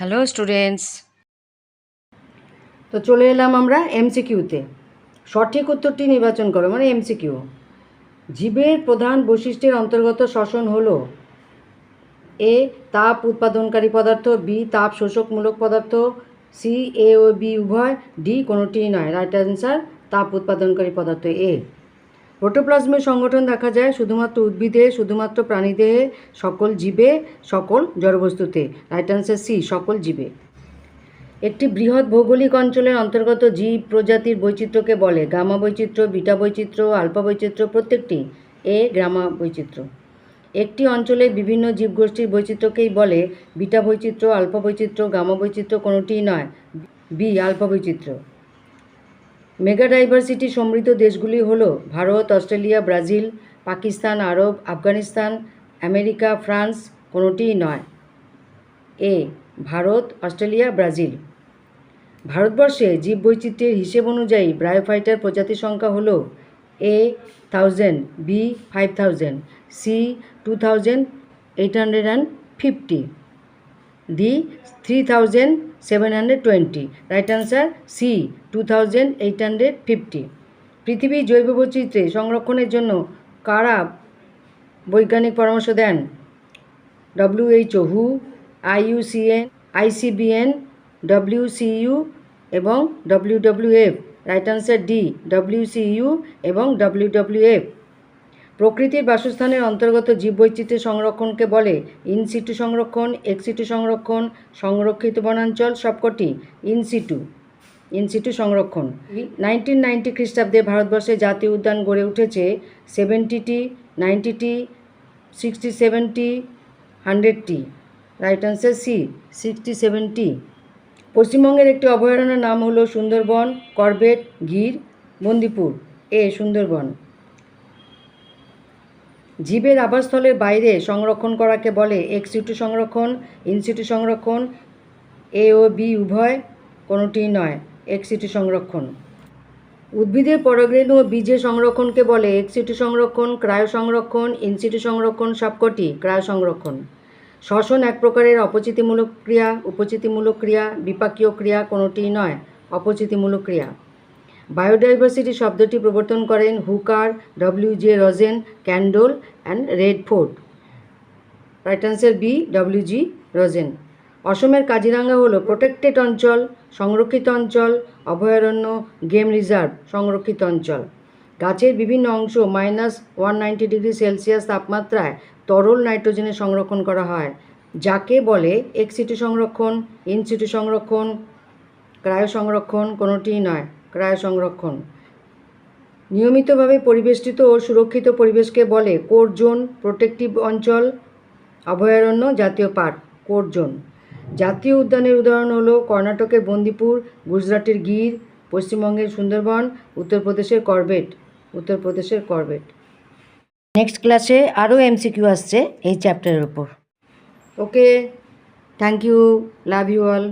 Hello students, তো চলে এলাম আমরা এমসিকিউতে। সঠিক উত্তরটি নির্বাচন করো, মানে এমসিকিউ। জীবের প্রধান বৈশিষ্ট্যের অন্তর্গত শ্বসন হলো: এ তাপ উৎপাদনকারী পদার্থ, বি তাপ শোষকমূলক পদার্থ, সি এ ও বি উভয়, ডি কোনোটিই নয়। রাইট অ্যান্সার তাপ উৎপাদনকারী পদার্থ এ। প্রোটোপ্লাজমের সংগঠন দেখা যায় শুধুমাত্র উদ্ভিদে, শুধুমাত্র প্রাণীদেহে, সকল জীবে, সকল জড়বস্তুতে। রাইট অ্যান্সার সি, সকল জীবে। একটি বৃহৎ ভৌগোলিক অঞ্চলের অন্তর্গত জীব প্রজাতির বৈচিত্র্যকে বলে গামা বৈচিত্র্য, বিটা বৈচিত্র্য, আলফা বৈচিত্র্য প্রত্যেকটি। এ গামা বৈচিত্র্য। একটি অঞ্চলের বিভিন্ন জীবগোষ্ঠীর বৈচিত্র্যকেই বলে বিটা বৈচিত্র্য, আলফা বৈচিত্র্য, গামা বৈচিত্র্য কোনোটিই নয়। বি আলফা বৈচিত্র্য। মেগাডাইভার্সিটি সমৃদ্ধ দেশগুলি হলো Bharat, Australia, Brazil, Pakistan, Arab, Afghanistan, America, France কোনোটিই নয়। A Bharat, Australia, Brazil. ভারতবর্ষে জীববৈচিত্র্যের হিসেব অনুযায়ী ব্রায়োফাইটার প্রজাতির সংখ্যা হল: A 1000, B 5000, C 2850, D 3720। Right answer C 2850। পৃথিবীর জৈব বৈচিত্র্যে সংরক্ষণের জন্য কারা বৈজ্ঞানিক পরামর্শ দেন? WHO, হু, IUCN, ICBN, WCU এবং WWF। Right answer D WCU এবং WWF। প্রকৃতির বাসস্থানের অন্তর্গত জীববৈচিত্র্যের সংরক্ষণকে বলে ইনসিটু সংরক্ষণ, এক্সিটু সংরক্ষণ, সংরক্ষিত বনাঞ্চল সবকটি। ইনসিটু সংরক্ষণ। 1990 খ্রিস্টাব্দে ভারতবর্ষে জাতীয় উদ্যান গড়ে উঠেছে 70টি, 90টি, 67টি, 100টি। রাইট অ্যান্সার সি 67টি। পশ্চিমবঙ্গের একটি অভয়ারণ্যের নাম হলো সুন্দরবন, করবেট, গির, বন্দিপুর। এ সুন্দরবন। জীবের আবাসস্থলের বাইরে সংরক্ষণ করাকে বলে এক্সিটু সংরক্ষণ, ইনসিটু সংরক্ষণ। এ ও বি উভয়, কোনোটিই নয়। এক্সিটু সংরক্ষণ। উদ্ভিদের পরাগরেণু ও বীজের সংরক্ষণকে বলে এক্সিটু সংরক্ষণ, ক্রায়ো সংরক্ষণ, ইনসিটু সংরক্ষণ সবকটি। ক্রায়ো সংরক্ষণ। শ্বসন এক প্রকারের অপচিতিমূলক ক্রিয়া, উপচিতিমূলক ক্রিয়া, বিপাকীয় ক্রিয়া কোনোটিই নয়। অপচিতিমূলক ক্রিয়া। বায়োডাইভার্সিটি শব্দটি প্রবর্তন করেন Hooker, WJ Rosen, Candolle and Redford. Right answer B WG Rosen. অসমের কাজিরাঙ্গা হলো প্রোটেক্টেড অঞ্চল, সংরক্ষিত অঞ্চল, অভয়ারণ্য, গেম রিজার্ভ, সংরক্ষিত অঞ্চল। গাছের বিভিন্ন অংশ -190°C তাপমাত্রায় তরল নাইট্রোজেনের সংরক্ষণ করা হয়, যাকে বলে এক্সিটু সংরক্ষণ, ইনসিটু সংরক্ষণ, ক্রায়ো সংরক্ষণ কোনোটিই নয়। ক্রায়ো সংরক্ষণ। নিয়মিতভাবে পরিবেষ্টিত ও সুরক্ষিত পরিবেশকে বলে কোর জোন, প্রোটেক্টিভ অঞ্চল, অভয়ারণ্য, জাতীয় পার্ক। Core zone. জাতীয় উদ্যানের উদাহরণ হলো কর্ণাটকের বন্দিপুর, গুজরাটের গির, পশ্চিমবঙ্গের সুন্দরবন, উত্তরপ্রদেশের করবেট। নেক্সট ক্লাসে আরও MCQ আসছে এই চ্যাপ্টারের ওপর। Okay, thank you, love you all.